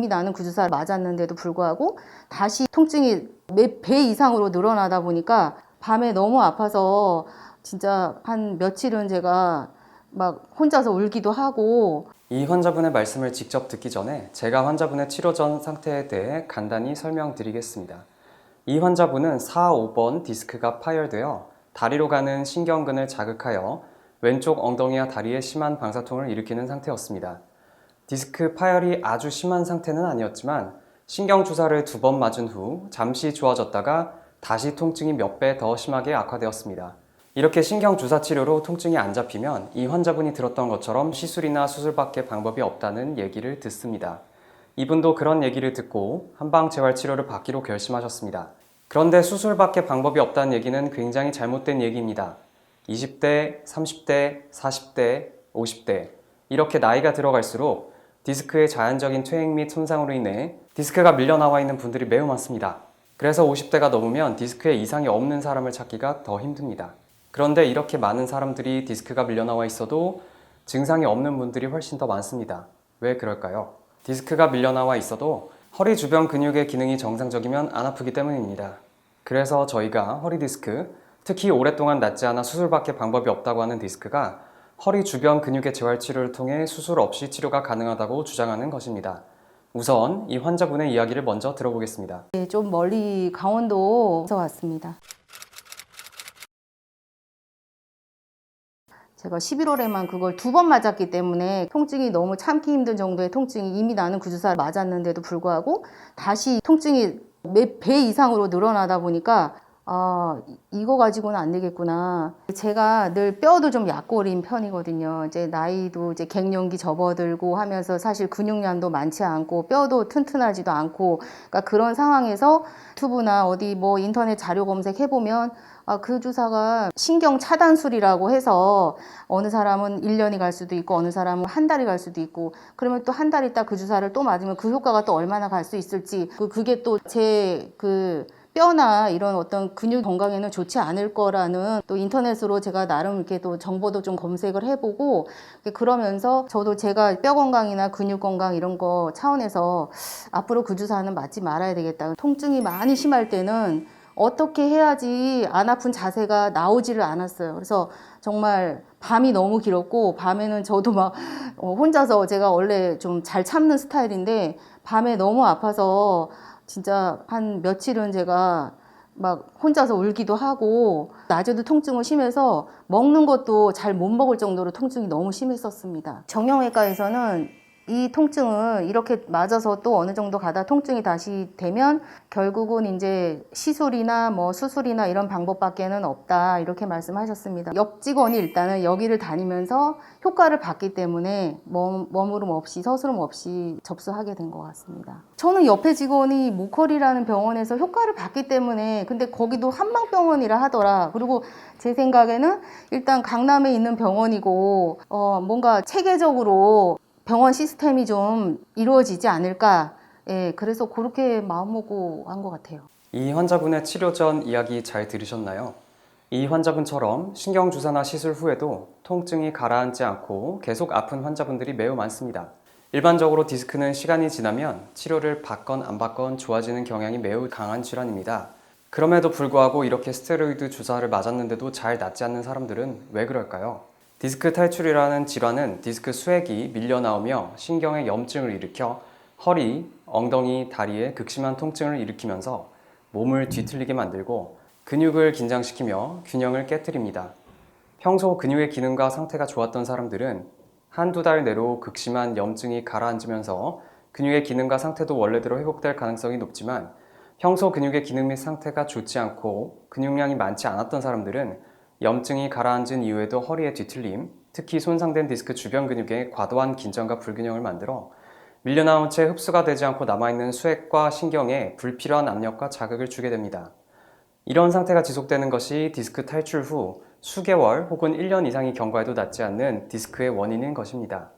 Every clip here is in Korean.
이미 나는 그 주사를 맞았는데도 불구하고 다시 통증이 몇 배 이상으로 늘어나다 보니까 밤에 너무 아파서 진짜 한 며칠은 제가 막 혼자서 울기도 하고. 이 환자분의 말씀을 직접 듣기 전에 제가 환자분의 치료 전 상태에 대해 간단히 설명드리겠습니다. 이 환자분은 4, 5번 디스크가 파열되어 다리로 가는 신경근을 자극하여 왼쪽 엉덩이와 다리에 심한 방사통을 일으키는 상태였습니다. 디스크 파열이 아주 심한 상태는 아니었지만 신경 주사를 2번 맞은 후 잠시 좋아졌다가 다시 통증이 몇 배 더 심하게 악화되었습니다. 이렇게 신경 주사 치료로 통증이 안 잡히면 이 환자분이 들었던 것처럼 시술이나 수술밖에 방법이 없다는 얘기를 듣습니다. 이분도 그런 얘기를 듣고 한방재활치료를 받기로 결심하셨습니다. 그런데 수술밖에 방법이 없다는 얘기는 굉장히 잘못된 얘기입니다. 20대, 30대, 40대, 50대 이렇게 나이가 들어갈수록 디스크의 자연적인 퇴행 및 손상으로 인해 디스크가 밀려나와 있는 분들이 매우 많습니다. 그래서 50대가 넘으면 디스크에 이상이 없는 사람을 찾기가 더 힘듭니다. 그런데 이렇게 많은 사람들이 디스크가 밀려나와 있어도 증상이 없는 분들이 훨씬 더 많습니다. 왜 그럴까요? 디스크가 밀려나와 있어도 허리 주변 근육의 기능이 정상적이면 안 아프기 때문입니다. 그래서 저희가 허리 디스크, 특히 오랫동안 낫지 않아 수술밖에 방법이 없다고 하는 디스크가 허리 주변 근육의 재활치료를 통해 수술 없이 치료가 가능하다고 주장하는 것입니다. 우선 이 환자분의 이야기를 먼저 들어보겠습니다. 네, 좀 멀리 강원도에서 왔습니다. 제가 11월에만 그걸 2번 맞았기 때문에 통증이 너무 참기 힘든 정도의 통증이, 이미 나는 그 주사를 맞았는데도 불구하고 다시 통증이 몇 배 이상으로 늘어나다 보니까 이거 가지고는 안 되겠구나. 제가 늘 뼈도 좀 약골인 편이거든요. 이제 나이도 이제 갱년기 접어들고 하면서 사실 근육량도 많지 않고 뼈도 튼튼하지도 않고, 그러니까 그런 상황에서 유튜브나 어디 뭐 인터넷 자료 검색해보면 그 주사가 신경 차단술이라고 해서 어느 사람은 1년이 갈 수도 있고 어느 사람은 한 달이 갈 수도 있고, 그러면 또 한 달 있다 그 주사를 또 맞으면 그 효과가 또 얼마나 갈 수 있을지, 그게 또 제 뼈나 이런 어떤 근육 건강에는 좋지 않을 거라는, 또 인터넷으로 제가 나름 이렇게 또 정보도 좀 검색을 해보고, 그러면서 저도 제가 뼈 건강이나 근육 건강 이런 거 차원에서 앞으로 그 주사는 맞지 말아야 되겠다. 통증이 많이 심할 때는 어떻게 해야지 안 아픈 자세가 나오지를 않았어요. 그래서 정말 밤이 너무 길었고, 밤에는 저도 막 혼자서, 제가 원래 좀 잘 참는 스타일인데 밤에 너무 아파서 진짜 한 며칠은 제가 막 혼자서 울기도 하고, 낮에도 통증이 심해서 먹는 것도 잘 못 먹을 정도로 통증이 너무 심했었습니다. 정형외과에서는 이 통증을 이렇게 맞아서 또 어느 정도 가다 통증이 다시 되면 결국은 이제 시술이나 뭐 수술이나 이런 방법밖에는 없다, 이렇게 말씀하셨습니다. 옆 직원이 일단은 여기를 다니면서 효과를 봤기 때문에 머무름 없이 서스름 없이 접수하게 된 것 같습니다. 저는 옆에 직원이 모컬이라는 병원에서 효과를 봤기 때문에, 근데 거기도 한방병원이라 하더라. 그리고 제 생각에는 일단 강남에 있는 병원이고 뭔가 체계적으로 병원 시스템이 좀 이루어지지 않을까. 예, 그래서 그렇게 마음먹고 한 것 같아요. 이 환자분의 치료 전 이야기 잘 들으셨나요? 이 환자분처럼 신경주사나 시술 후에도 통증이 가라앉지 않고 계속 아픈 환자분들이 매우 많습니다. 일반적으로 디스크는 시간이 지나면 치료를 받건 안 받건 좋아지는 경향이 매우 강한 질환입니다. 그럼에도 불구하고 이렇게 스테로이드 주사를 맞았는데도 잘 낫지 않는 사람들은 왜 그럴까요? 디스크 탈출이라는 질환은 디스크 수액이 밀려나오며 신경에 염증을 일으켜 허리, 엉덩이, 다리에 극심한 통증을 일으키면서 몸을 뒤틀리게 만들고 근육을 긴장시키며 균형을 깨트립니다. 평소 근육의 기능과 상태가 좋았던 사람들은 한두 달 내로 극심한 염증이 가라앉으면서 근육의 기능과 상태도 원래대로 회복될 가능성이 높지만, 평소 근육의 기능 및 상태가 좋지 않고 근육량이 많지 않았던 사람들은 염증이 가라앉은 이후에도 허리의 뒤틀림, 특히 손상된 디스크 주변 근육에 과도한 긴장과 불균형을 만들어 밀려나온 채 흡수가 되지 않고 남아있는 수액과 신경에 불필요한 압력과 자극을 주게 됩니다. 이런 상태가 지속되는 것이 디스크 탈출 후 수개월 혹은 1년 이상이 경과해도 낫지 않는 디스크의 원인인 것입니다.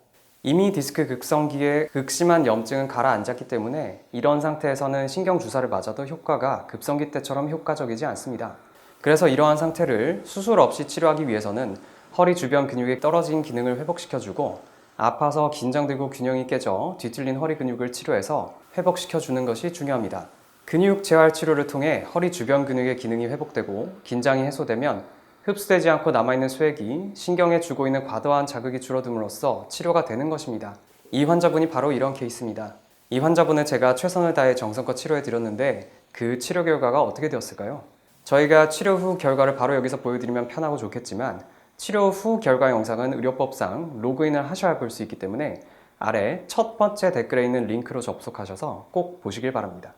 이미 디스크 극성기에 극심한 염증은 가라앉았기 때문에 이런 상태에서는 신경주사를 맞아도 효과가 급성기 때처럼 효과적이지 않습니다. 그래서 이러한 상태를 수술 없이 치료하기 위해서는 허리 주변 근육의 떨어진 기능을 회복시켜주고 아파서 긴장되고 균형이 깨져 뒤틀린 허리 근육을 치료해서 회복시켜주는 것이 중요합니다. 근육 재활 치료를 통해 허리 주변 근육의 기능이 회복되고 긴장이 해소되면 흡수되지 않고 남아있는 수액이 신경에 주고 있는 과도한 자극이 줄어듦으로써 치료가 되는 것입니다. 이 환자분이 바로 이런 케이스입니다. 이 환자분은 제가 최선을 다해 정성껏 치료해 드렸는데 그 치료 결과가 어떻게 되었을까요? 저희가 치료 후 결과를 바로 여기서 보여드리면 편하고 좋겠지만 치료 후 결과 영상은 의료법상 로그인을 하셔야 볼 수 있기 때문에 아래 첫 번째 댓글에 있는 링크로 접속하셔서 꼭 보시길 바랍니다.